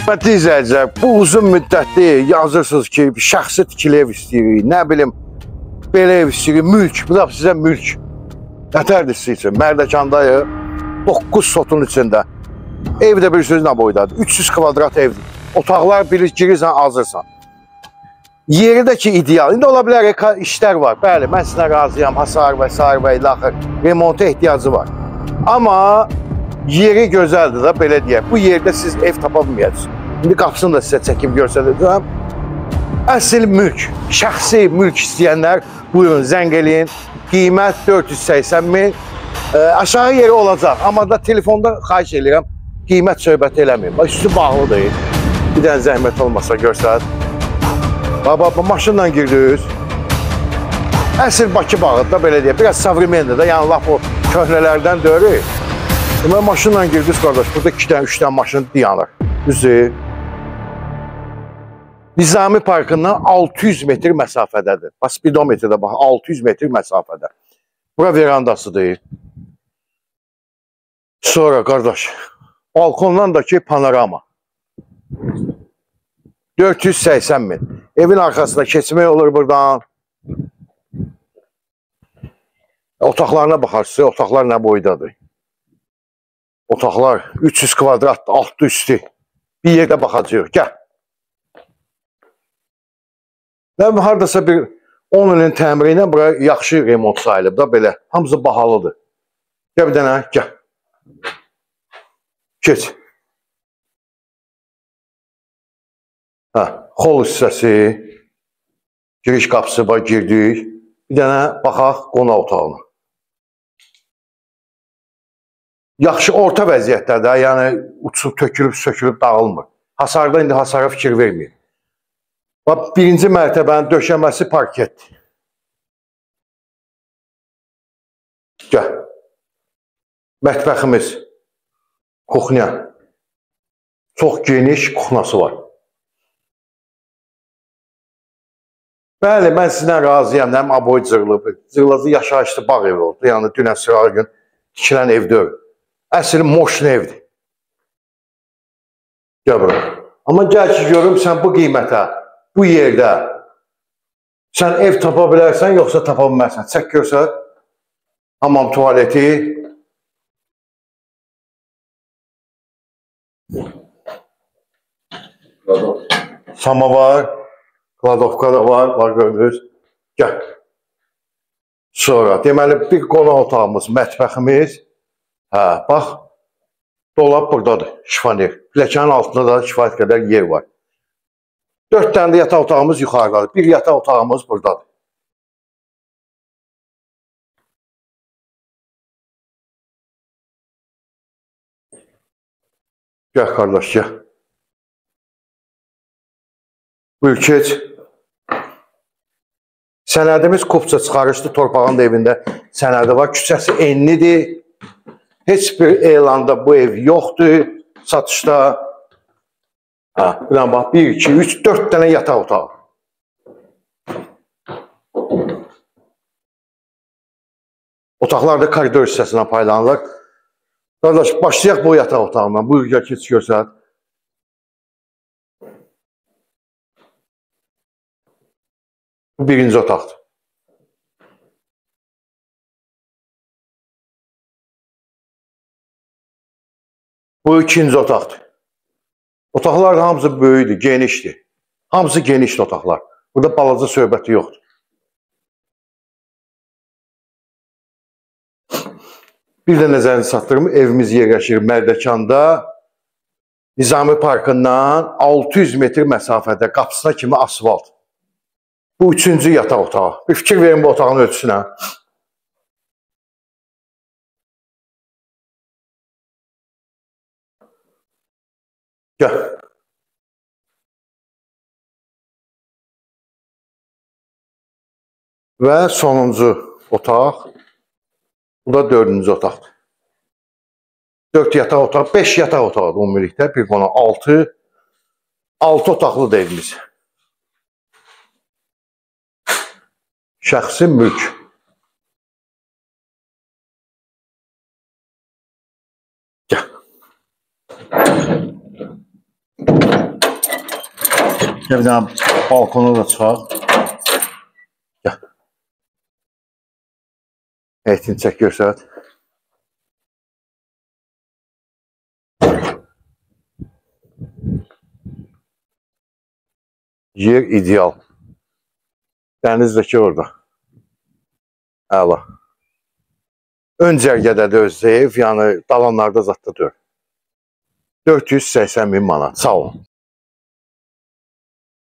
Hörmətli izləyicilər, bu uzun müddətli yazırsınız ki, şəxsi tikili ev istəyirik, nə bilim, belə ev istəyirik, mülk, bu da sizə mülk. Nətərdir sizin üçün? Mərdəkandayıq, 9 sotun içində. Ev də bir sözlə boydadır, 300 kvadrat evdir. Otaqlar girirsən, azırsan. Yeri də ki, ideal. İndi ola bilər, işlər var. Bəli, mən sizə razıyam, hasar və sair və ilaxır, remonta ehtiyacı var. Amma yeri gözəldir da, belə deyək. Bu yerdə siz ev tapa bilməyəcəksiniz. İndi qapısını da sizə çəkib göstərəcəm. Əsl mülk, şəxsi mülk istəyənlər buyurun, zəng eləyin. Qiymət 480 min. Aşağı yeri olacaq. Amma da telefonda xahiş edirəm, qiymət söhbət eləməyin. Üstü bağlı deyil. Bir dənə zəhmət olmasa göstər. Bax, maşınla girdiniz. Əsl Bakı bağıdır da, belə deyək. Biraz savremendir da, yəni laf o köhnələrdən dörür. Mən maşınla girdiniz, qardaş. Burada 2 dənə, 3 dənə maşın dayanır. Düzdür. Nizami Parkından 600 metr məsafədədir. Spidometrdə bax, 600 metr məsafədə. Bura verandasıdır. Sonra, qardaş, balkondan da ki, panorama. 480 min. Evin arxasında keçmək olur buradan. Otaqlarına baxarsınız, otaqlar nə boydadır. Otaqlar 300 kvadrat, altı üstü. Bir yerdə baxacaq. Gəl. Və haradasa bir 10 ilin təmiri ilə bura yaxşı remont sayılıb da belə. Hamısı bahalıdır. Gəl bir dənə, gəl. Keç. Xol hissəsi. Giriş qapısı var, girdik. Bir dənə baxaq qonaq otağına. Yaxşı, orta vəziyyətdə, yəni uçub, tökülüb, sökülüb, dağılmır. Hasarda indi hasara fikir verməyir. Bax, birinci mərtəbənin döşəməsi parketdir. Gəl. Mətbəximiz, kuxnya. Çox geniş kuxnası var. Bəli, mən sizdən razıyam, nəm aboy cırılıb. Cırılacı yaşayışlı bağ evi oldu. Yəni, dünən sırağı gün tikilən evdir. Əsl moşun evdir. Gəl bura. Amma gəl ki, görüm sən bu qiymətə, bu yerdə sən ev tapa bilərsən, yoxsa tapa bilmərsən. Çək görsə, hamam tualeti. Samavar, kladovka da var, var gördünüz. Gəl. Sonra, deməli, bir qonaq otağımız, mətbəximiz. Hə, bax, dolab buradadır, şifaner. Pləkanın altında da kifayət qədər yer var. 4 dənə də yataq otağımız yuxarıdadır. Bir yataq otağımız buradadır. Gəl, qardaş, gəl. Buyur, keç. Sənədimiz Kupça çıxarışdı, torpağın da evində sənədi var. Küçəsi enlidir. Heç bir elanda bu ev yoxdur, satışda. Buradan bax, 1, 2, 3, 4 dənə yataq otağı. Otaqlar da koridor hissəsindən paylanılır. Qardaş, başlayaq bu yataq otağından. Buyur, gəl, keç görsət. Bu birinci otaqdır. Bu ikinci otaqdır. Otaqlar da hamısı böyüdür, genişdir. Hamısı genişdir otaqlar. Burada balaca söhbəti yoxdur. Bir də nəzərini çatdırım, evimiz yerləşir Mərdəkanda. Nizami Parkından 600 metr məsafədə, qapısına kimi asfalt. Bu üçüncü yataq otağı. Bir fikir verin bu otağın ölçüsünə. Gəl. Və sonuncu otaq. Bu da 4-cü otaqdır. 4 yataq otaq, 5 yataq otaqdır ümumilikdə. Bir qonaq 6 otaqlıdır evimiz. Şəxsi mülk. Gəl. Bir dənə balkona da çıxaq. Gəl. Həyətini çək görsət. Yer ideal. Dənizdəki orada. Əla. Ön cərgədədir öz ev, yəni dalanlarda zətdə 480.000 manat. Sağ olun.